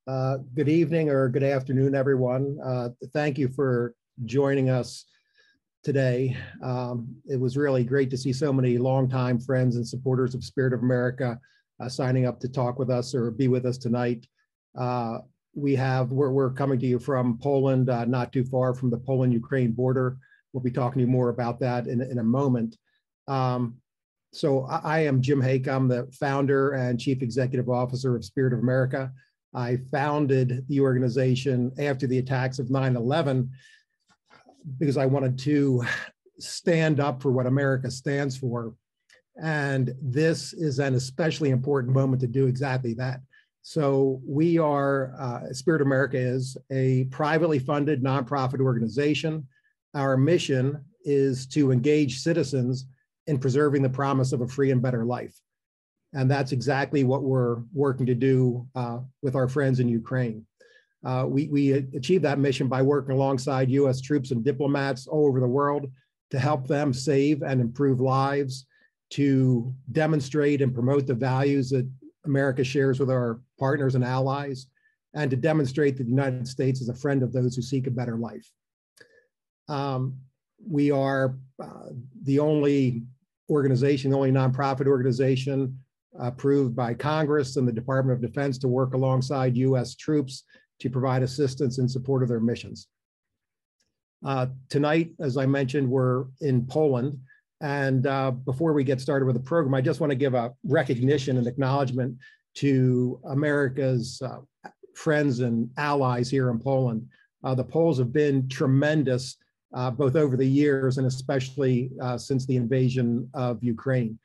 Good evening or good afternoon, everyone. Thank you for joining us today. It was really great to see so many longtime friends and supporters of Spirit of America signing up to talk with us or be with us tonight. We're coming to you from Poland, not too far from the Poland-Ukraine border. We'll be talking to you more about that in a moment. So I am Jim Hake. I'm the founder and chief executive officer of Spirit of America. I founded the organization after the attacks of 9/11 because I wanted to stand up for what America stands for. And this is an especially important moment to do exactly that. So we are, Spirit of America is a privately funded nonprofit organization. Our mission is to engage citizens in preserving the promise of a free and better life. And that's exactly what we're working to do with our friends in Ukraine. We achieve that mission by working alongside U.S. troops and diplomats all over the world to help them save and improve lives, to demonstrate and promote the values that America shares with our partners and allies, and to demonstrate that the United States is a friend of those who seek a better life. We are the only organization, the only nonprofit organization approved by Congress and the Department of Defense to work alongside U.S. troops to provide assistance in support of their missions. Tonight, as I mentioned, we're in Poland. And before we get started with the program, I just want to give a recognition and acknowledgement to America's friends and allies here in Poland. The Poles have been tremendous, both over the years and especially since the invasion of Ukraine.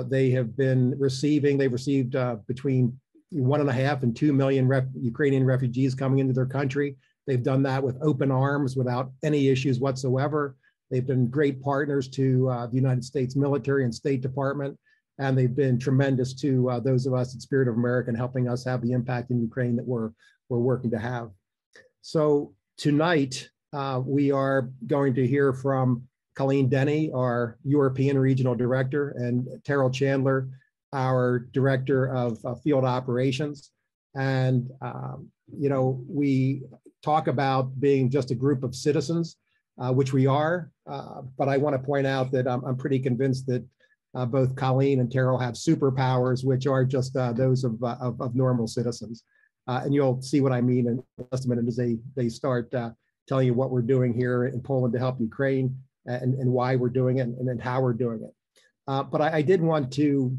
They've received between 1.5 and 2 million Ukrainian refugees coming into their country. They've done that with open arms without any issues whatsoever. They've been great partners to the United States military and State Department, and they've been tremendous to those of us at Spirit of America in helping us have the impact in Ukraine that we're working to have. So tonight, we are going to hear from Colleen Denny, our European Regional Director, and Terrell Chandler, our Director of Field Operations. And, we talk about being just a group of citizens, which we are, but I want to point out that I'm pretty convinced that both Colleen and Terrell have superpowers, which are just those of normal citizens. And you'll see what I mean in just a minute as they start telling you what we're doing here in Poland to help Ukraine and why we're doing it and then how we're doing it. But I did want to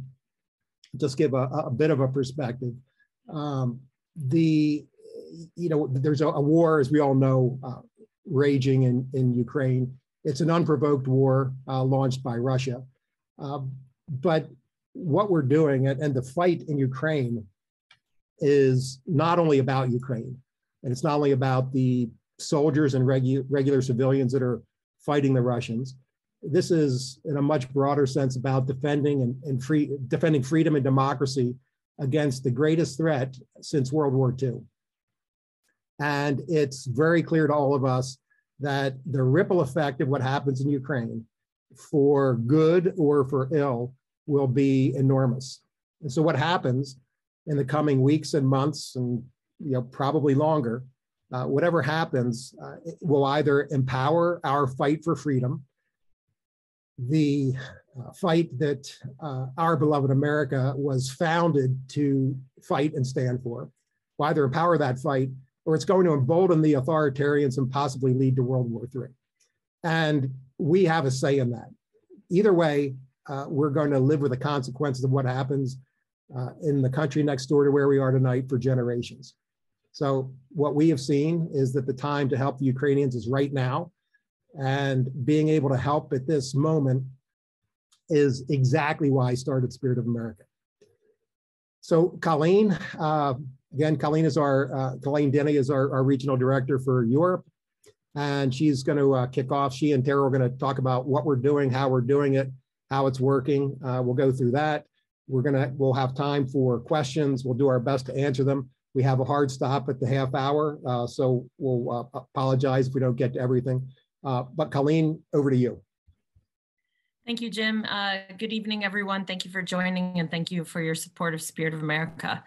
just give a bit of a perspective. There's a war, as we all know, raging in Ukraine. It's an unprovoked war launched by Russia. But what we're doing and the fight in Ukraine is not only about Ukraine, and it's not only about the soldiers and regular civilians that are fighting the Russians. This is, in a much broader sense, about defending freedom and democracy against the greatest threat since World War II. And it's very clear to all of us that the ripple effect of what happens in Ukraine, for good or for ill, will be enormous. And so what happens in the coming weeks and months and probably longer, whatever happens, it will either empower our fight for freedom, the fight that our beloved America was founded to fight and stand for, will either empower that fight, or it's going to embolden the authoritarians and possibly lead to World War III. And we have a say in that. Either way, we're going to live with the consequences of what happens in the country next door to where we are tonight for generations. So what we have seen is that the time to help the Ukrainians is right now, and being able to help at this moment is exactly why I started Spirit of America. So Colleen, again, Colleen Denny is our regional director for Europe, and she's going to kick off. She and Terrell are going to talk about what we're doing, how we're doing it, how it's working. We'll go through that. We'll have time for questions. We'll do our best to answer them. We have a hard stop at the half hour, so we'll apologize if we don't get to everything. But Colleen, over to you. Thank you, Jim. Good evening, everyone. Thank you for joining, and thank you for your support of Spirit of America.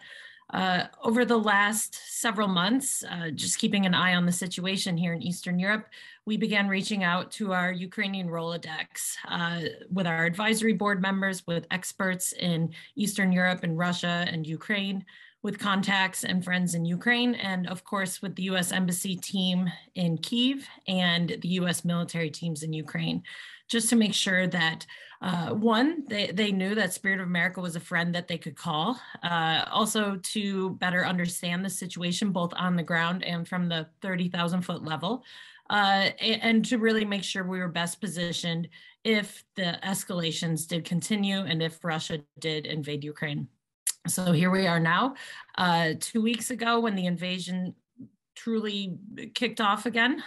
Over the last several months, just keeping an eye on the situation here in Eastern Europe, we began reaching out to our Ukrainian Rolodex with our advisory board members, with experts in Eastern Europe and Russia and Ukraine, with contacts and friends in Ukraine, and of course with the U.S. Embassy team in Kyiv and the U.S. military teams in Ukraine, just to make sure that one, they knew that Spirit of America was a friend that they could call. Also to better understand the situation, both on the ground and from the 30,000-foot level, and to really make sure we were best positioned if the escalations did continue and if Russia did invade Ukraine. So here we are now. 2 weeks ago, when the invasion truly kicked off again,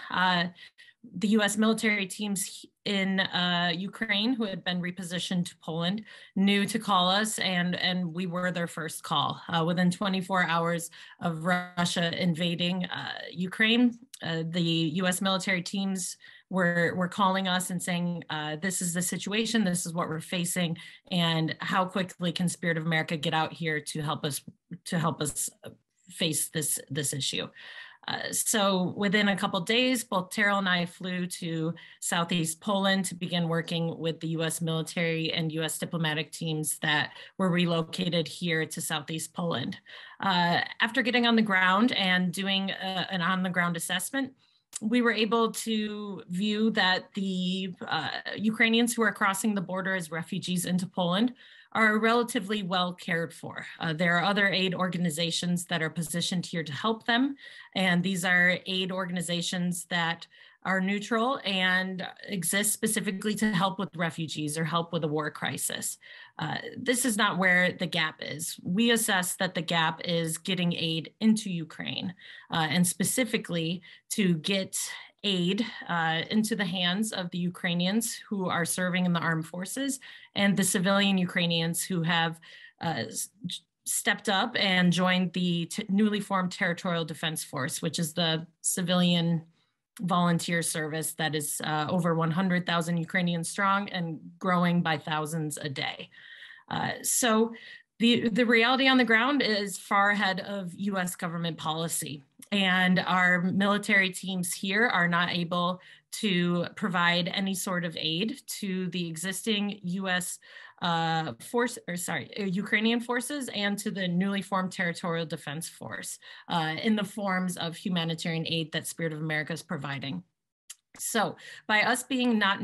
the U.S. military teams in Ukraine, who had been repositioned to Poland, knew to call us, and we were their first call. Within 24 hours of Russia invading Ukraine, the U.S. military teams were calling us and saying, this is the situation, this is what we're facing, and how quickly can Spirit of America get out here to help us face this issue. So within a couple of days, both Terrell and I flew to Southeast Poland to begin working with the U.S. military and U.S. diplomatic teams that were relocated here to Southeast Poland. After getting on the ground and doing an on-the-ground assessment, we were able to view that the Ukrainians who are crossing the border as refugees into Poland are relatively well cared for. There are other aid organizations that are positioned here to help them, and these are aid organizations that are neutral and exist specifically to help with refugees or help with a war crisis. This is not where the gap is. We assess that the gap is getting aid into Ukraine, and specifically to get aid into the hands of the Ukrainians who are serving in the armed forces and the civilian Ukrainians who have stepped up and joined the newly formed Territorial Defense Force, which is the civilian volunteer service that is over 100,000 Ukrainians strong and growing by thousands a day. So the reality on the ground is far ahead of US government policy. And our military teams here are not able to provide any sort of aid to the existing US Ukrainian forces and to the newly formed Territorial Defense Force in the forms of humanitarian aid that Spirit of America is providing. So by us being not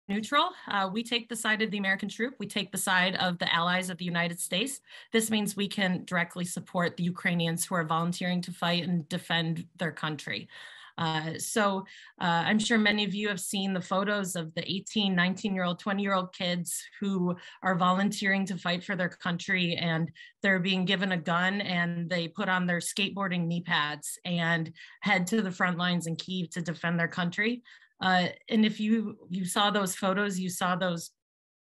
neutral, we take the side of the American troop, we take the side of the allies of the United States. This means we can directly support the Ukrainians who are volunteering to fight and defend their country. So I'm sure many of you have seen the photos of the 18, 19-year-old, 20-year-old kids who are volunteering to fight for their country, and they're being given a gun and they put on their skateboarding knee pads and head to the front lines in Kyiv to defend their country. And if you saw those photos, you saw those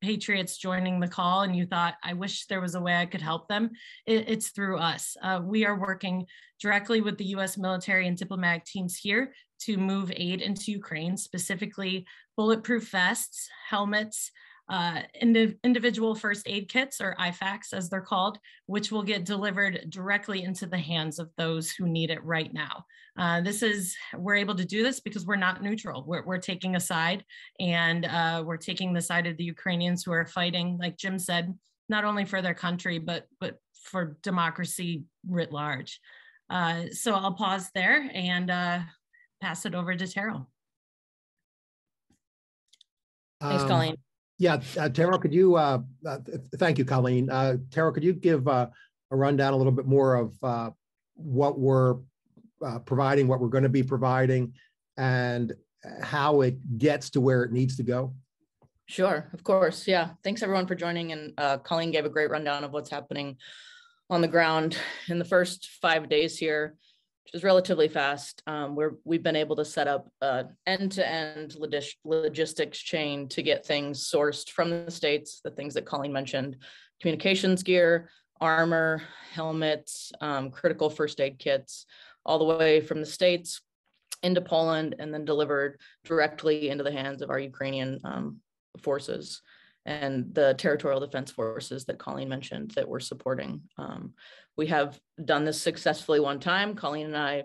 patriots joining the call and you thought, I wish there was a way I could help them, it's through us. We are working directly with the US military and diplomatic teams here to move aid into Ukraine, specifically bulletproof vests, helmets, individual first aid kits, or IFAKs as they're called, which will get delivered directly into the hands of those who need it right now. We're able to do this because we're not neutral. We're taking a side, and we're taking the side of the Ukrainians who are fighting, like Jim said, not only for their country, but for democracy writ large. So I'll pause there and pass it over to Terrell. Thanks, Colleen. Yeah, Terrell, could you, thank you, Colleen. Terrell, could you give a rundown a little bit more of what we're providing, what we're going to be providing, and how it gets to where it needs to go? Sure, of course. Yeah, thanks everyone for joining. And Colleen gave a great rundown of what's happening on the ground in the first 5 days here, which is relatively fast. We've been able to set up an end-to-end logistics chain to get things sourced from the States, the things that Colleen mentioned: communications gear, armor, helmets, critical first aid kits, all the way from the States into Poland, and then delivered directly into the hands of our Ukrainian forces. and the territorial defense forces that Colleen mentioned that we're supporting. We have done this successfully one time. Colleen and I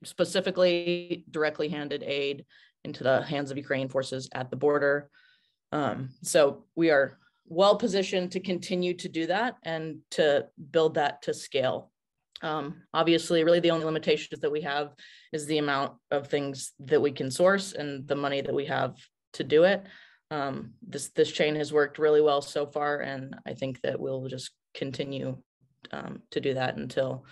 specifically directly handed aid into the hands of Ukrainian forces at the border. So we are well positioned to continue to do that and to build that to scale. Obviously, really the only limitations that we have is the amount of things that we can source and the money that we have to do it. This chain has worked really well so far, and I think that we'll just continue to do that until,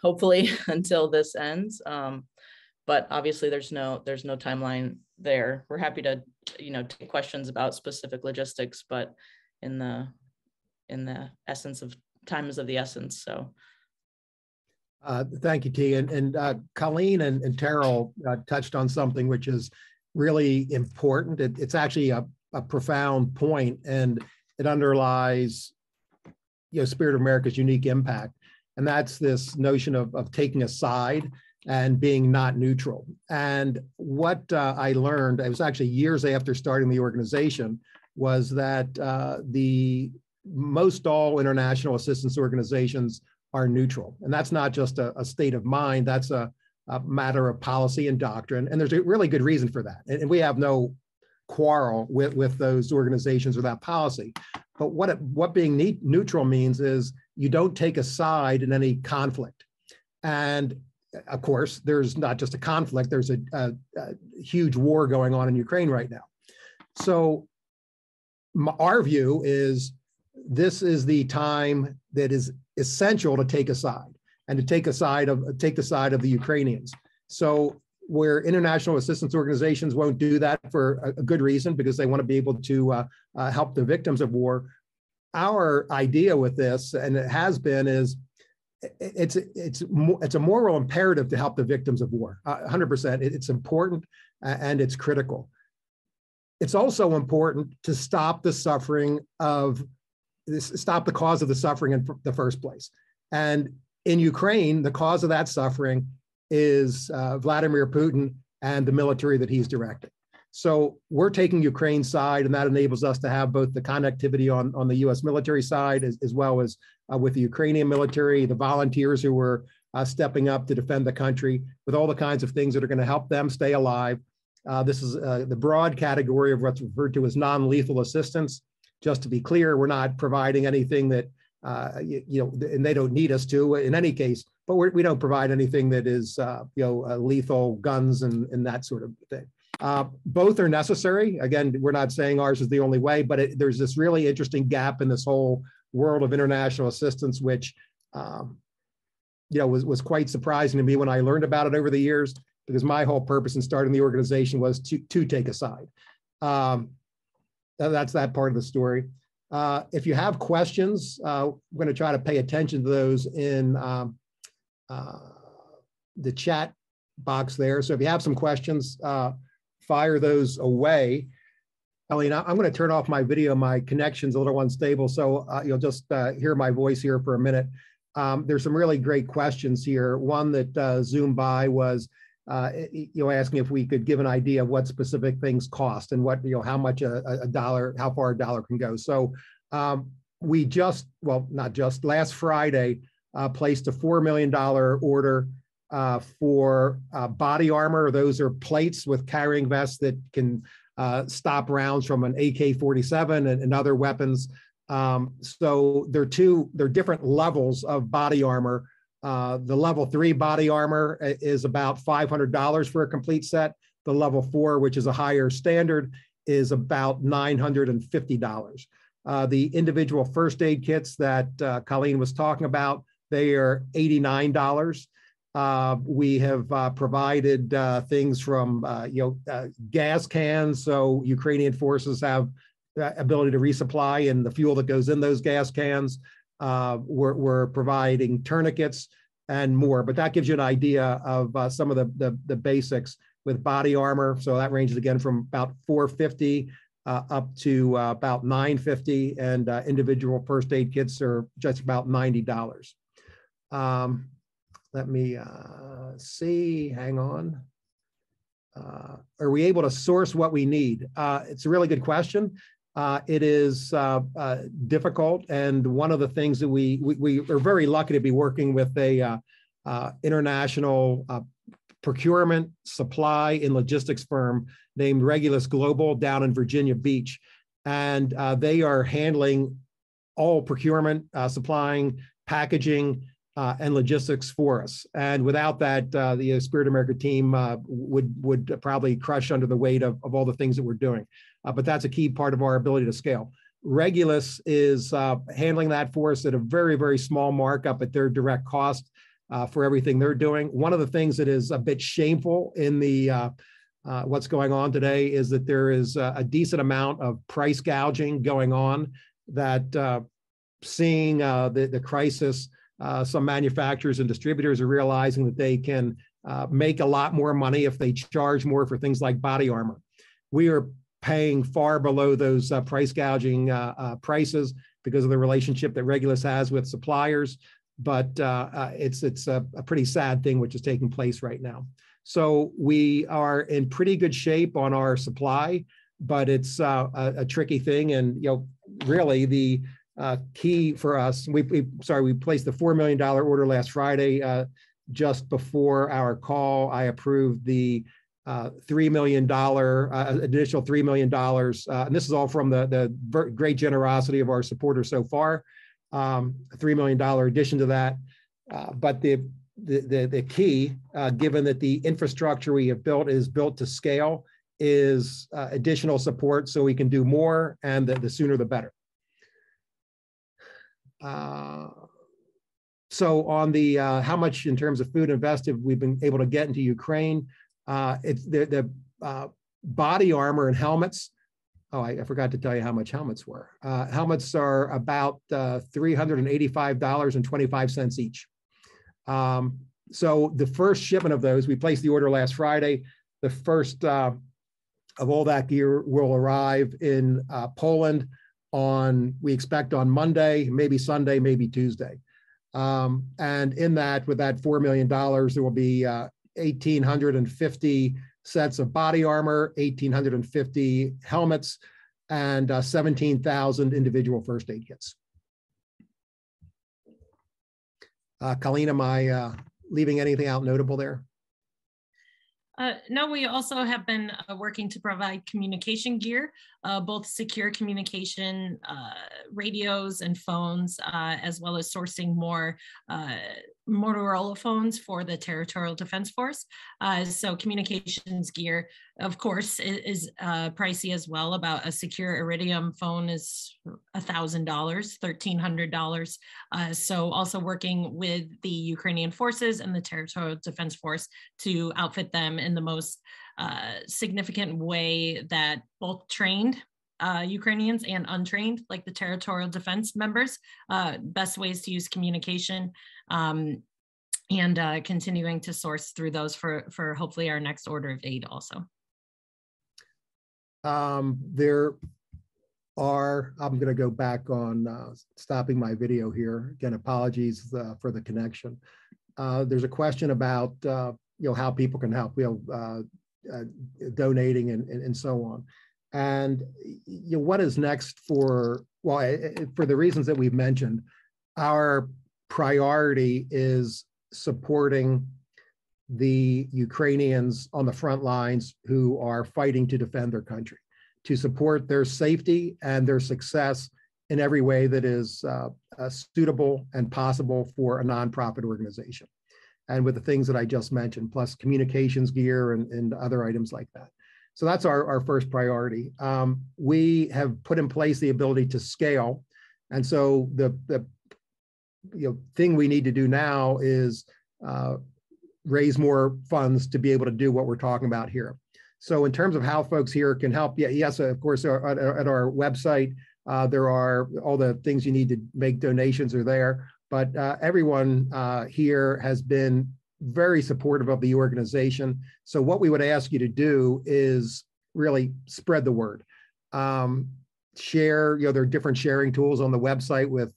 hopefully, until this ends. But obviously, there's no timeline there. We're happy to, take questions about specific logistics, but in the essence of time is of the essence. So. Thank you, T. And Colleen and Terrell touched on something which is really important. It's actually a profound point, and it underlies, Spirit of America's unique impact. And that's this notion of taking a side and being not neutral. And what I learned, it was actually years after starting the organization, was that the most all international assistance organizations are neutral. And that's not just a state of mind, that's a matter of policy and doctrine. And there's a really good reason for that. And we have no quarrel with those organizations or that policy. But what being neutral means is you don't take a side in any conflict. And of course, there's not just a conflict, there's a huge war going on in Ukraine right now. So our view is this is the time that is essential to take a side, and to take the side of the Ukrainians. So where international assistance organizations won't do that for a good reason, because they want to be able to help the victims of war, our idea with this, and it has been, is it's a moral imperative to help the victims of war. 100%. It's important and it's critical. It's also important to stop the suffering stop the cause of the suffering in the first place. And in Ukraine, the cause of that suffering is Vladimir Putin and the military that he's directing. So we're taking Ukraine's side, and that enables us to have both the connectivity on the US military side, as well as with the Ukrainian military, the volunteers who are stepping up to defend the country, with all the kinds of things that are going to help them stay alive. This is the broad category of what's referred to as non-lethal assistance. Just to be clear, we're not providing anything that, and they don't need us to in any case, but we don't provide anything that is, lethal, guns and that sort of thing. Both are necessary. Again, we're not saying ours is the only way, but there's this really interesting gap in this whole world of international assistance, which, was quite surprising to me when I learned about it over the years, because my whole purpose in starting the organization was to take a side. That's that part of the story. If you have questions, we're going to try to pay attention to those in the chat box there. So if you have some questions, fire those away. Colleen, I'm going to turn off my video. My connection's a little unstable, so you'll just hear my voice here for a minute. There's some really great questions here. One that zoomed by was, asking if we could give an idea of what specific things cost and what, how much a dollar, how far a dollar can go. So we last Friday placed a $4 million order for body armor. Those are plates with carrying vests that can stop rounds from an AK-47 and other weapons. So they're different levels of body armor. The level 3 body armor is about $500 for a complete set. The level 4, which is a higher standard, is about $950. The individual first aid kits that Colleen was talking about, they are $89. We have provided things from gas cans, so Ukrainian forces have the ability to resupply and the fuel that goes in those gas cans. We're providing tourniquets and more, but that gives you an idea of some of the basics with body armor. So that ranges again from about $450 up to about $950, and individual first aid kits are just about $90. Let me see, hang on. are we able to source what we need? It's a really good question. It is difficult, and one of the things that we are very lucky to be working with a international procurement, supply, and logistics firm named Regulus Global down in Virginia Beach, and they are handling all procurement, supplying, packaging, and logistics for us. And without that, the Spirit America team would probably crush under the weight of all the things that we're doing. But that's a key part of our ability to scale. Regulus is handling that for us at a very, very small markup at their direct cost for everything they're doing. One of the things that is a bit shameful in the what's going on today is that there is a decent amount of price gouging going on, that seeing the crisis, some manufacturers and distributors are realizing that they can make a lot more money if they charge more for things like body armor. We are paying far below those price gouging prices because of the relationship that Regulus has with suppliers, but it's a pretty sad thing which is taking place right now. So we are in pretty good shape on our supply, but it's a tricky thing. And really the key for us, we placed the $4 million order last Friday. Just before our call, I approved the $3 million, additional $3 million. And this is all from the great generosity of our supporters so far, a $3 million addition to that. But the key, given that the infrastructure we have built is built to scale, is additional support so we can do more, and the sooner the better. So on the how much in terms of food invested we've been able to get into Ukraine, it's the body armor and helmets. Oh, I forgot to tell you how much helmets were. Helmets are about $385.25 each. So the first shipment of those, we placed the order last Friday. The first of all that gear will arrive in Poland we expect on Monday, maybe Sunday, maybe Tuesday. And in that, with that $4 million, there will be 1,850 sets of body armor, 1,850 helmets, and 17,000 individual first aid kits. Colleen, am I leaving anything out notable there? No, we also have been working to provide communication gear, both secure communication radios and phones, as well as sourcing more Motorola phones for the Territorial Defense Force. So communications gear, of course, is pricey as well. About a secure Iridium phone is $1,000, $1,300. So also working with the Ukrainian forces and the Territorial Defense Force to outfit them in the most significant way that both trained Ukrainians and untrained, like the territorial defense members, best ways to use communication, and continuing to source through those for hopefully our next order of aid also. There are, I'm going to go back on stopping my video here. Again, apologies for the connection. There's a question about how people can help, donating and so on. And what is next for the reasons that we've mentioned, our priority is supporting the Ukrainians on the front lines who are fighting to defend their country, to support their safety and their success in every way that is suitable and possible for a nonprofit organization. And with the things that I just mentioned, plus communications gear and other items like that. So that's our first priority. We have put in place the ability to scale. And so the thing we need to do now is raise more funds to be able to do what we're talking about here. So in terms of how folks here can help, yes, of course, at our website, there are all the things you need to make donations are there. But everyone here has been very supportive of the organization. So what we would ask you to do is really spread the word. Share, there are different sharing tools on the website with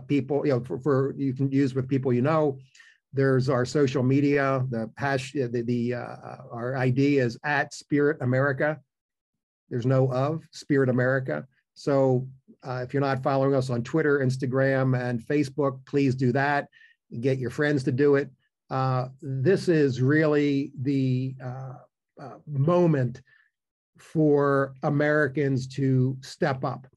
people, for you can use with people There's our social media. Our ID is @SpiritAmerica. There's no of Spirit America. So if you're not following us on Twitter, Instagram, and Facebook, please do that. Get your friends to do it. This is really the moment for Americans to step up.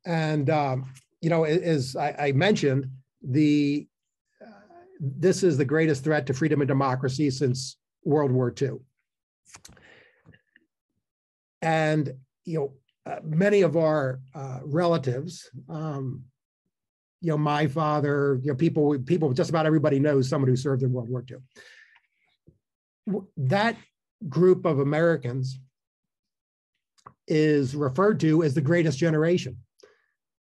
And, as I mentioned, this is the greatest threat to freedom and democracy since World War II. And, many of our relatives, my father, people, just about everybody knows someone who served in World War II. That group of Americans is referred to as the greatest generation,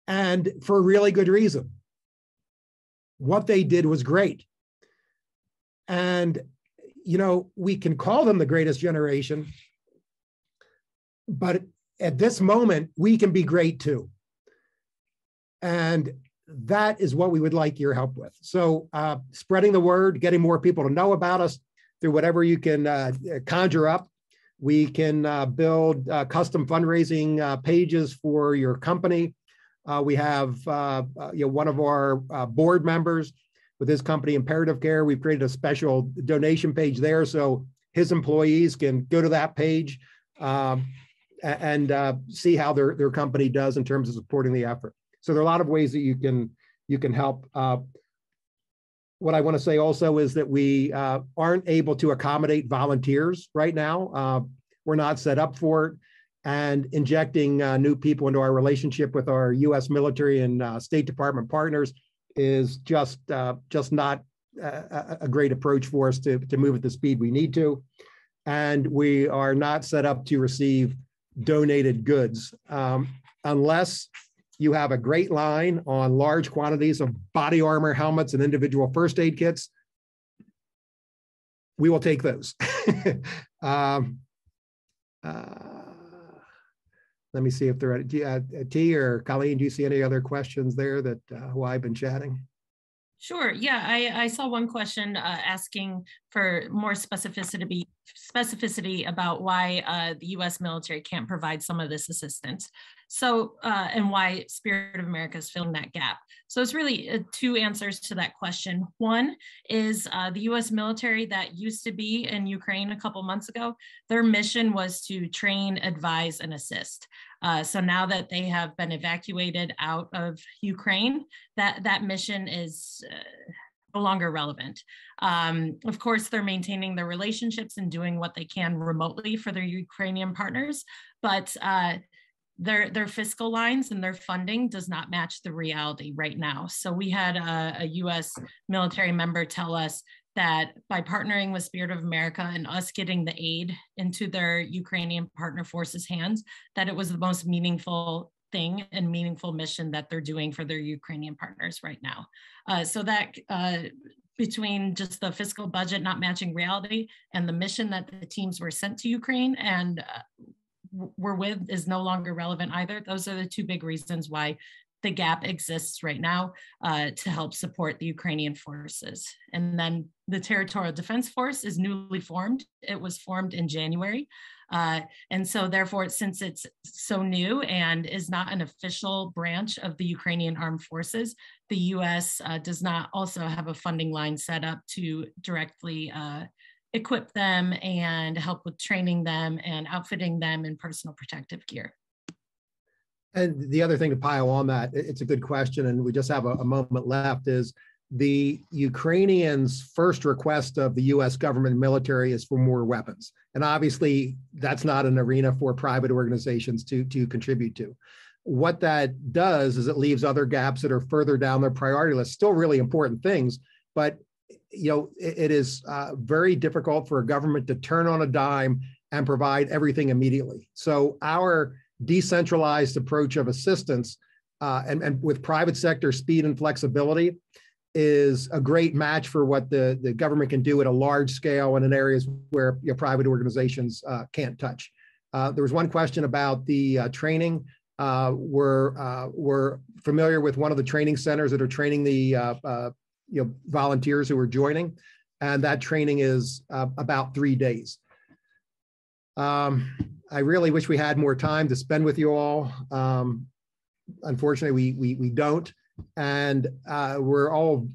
and for a really good reason. What they did was great. And, we can call them the greatest generation, but at this moment, we can be great too. And that is what we would like your help with. So spreading the word, getting more people to know about us through whatever you can conjure up. We can build custom fundraising pages for your company. We have one of our board members with his company, Imperative Care. We've created a special donation page there, so his employees can go to that page and see how their company does in terms of supporting the effort. So there are a lot of ways that you can help. What I want to say also is that we aren't able to accommodate volunteers right now. We're not set up for it. And injecting new people into our relationship with our U.S. military and State Department partners is just not a great approach for us to move at the speed we need to. And we are not set up to receive donated goods unless you have a great line on large quantities of body armor, helmets, and individual first aid kits. We will take those. Let me see if there are, T or Colleen, do you see any other questions there that who I've been chatting? Sure. Yeah, I saw one question asking for more specificity about why the U.S. military can't provide some of this assistance. So, and why Spirit of America is filling that gap. So it's really two answers to that question. One is the U.S. military that used to be in Ukraine a couple months ago, their mission was to train, advise, and assist. So now that they have been evacuated out of Ukraine, that mission is no longer relevant. Of course, they're maintaining their relationships and doing what they can remotely for their Ukrainian partners, but their fiscal lines and their funding does not match the reality right now. So we had a U.S. military member tell us that by partnering with Spirit of America and us getting the aid into their Ukrainian partner forces' hands, that it was the most meaningful thing and meaningful mission that they're doing for their Ukrainian partners right now. So that between just the fiscal budget not matching reality and the mission that the teams were sent to Ukraine and were with is no longer relevant either. Those are the two big reasons why the gap exists right now to help support the Ukrainian forces. And then the Territorial Defense Force is newly formed. It was formed in January. And so therefore, since it's so new and is not an official branch of the Ukrainian armed forces, the US does not also have a funding line set up to directly equip them and help with training them and outfitting them in personal protective gear. And the other thing to pile on that, it's a good question, and we just have a moment left, is the Ukrainians' first request of the US government and military is for more weapons. And obviously, that's not an arena for private organizations to contribute to. What that does is it leaves other gaps that are further down their priority list, still really important things, but it is very difficult for a government to turn on a dime and provide everything immediately. So our decentralized approach of assistance and with private sector speed and flexibility is a great match for what the government can do at a large scale and in areas where private organizations can't touch. There was one question about the training. We're familiar with one of the training centers that are training the volunteers who are joining, and that training is about 3 days. I really wish we had more time to spend with you all. Unfortunately, we don't, and we're all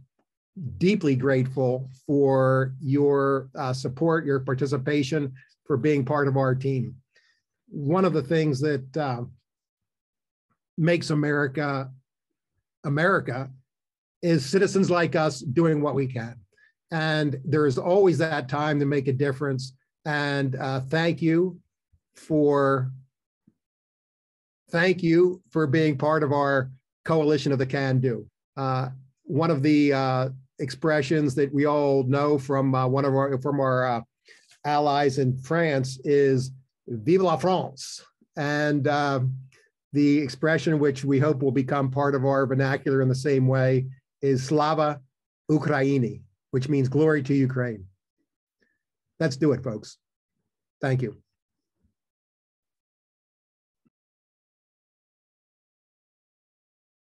deeply grateful for your support, your participation, for being part of our team. One of the things that makes America America is citizens like us doing what we can. And there's always that time to make a difference. And thank you for being part of our coalition of the can do. One of the expressions that we all know from our allies in France is "Vive la France," and the expression which we hope will become part of our vernacular in the same way is "Slava Ukraini," which means glory to Ukraine. Let's do it, folks. Thank you.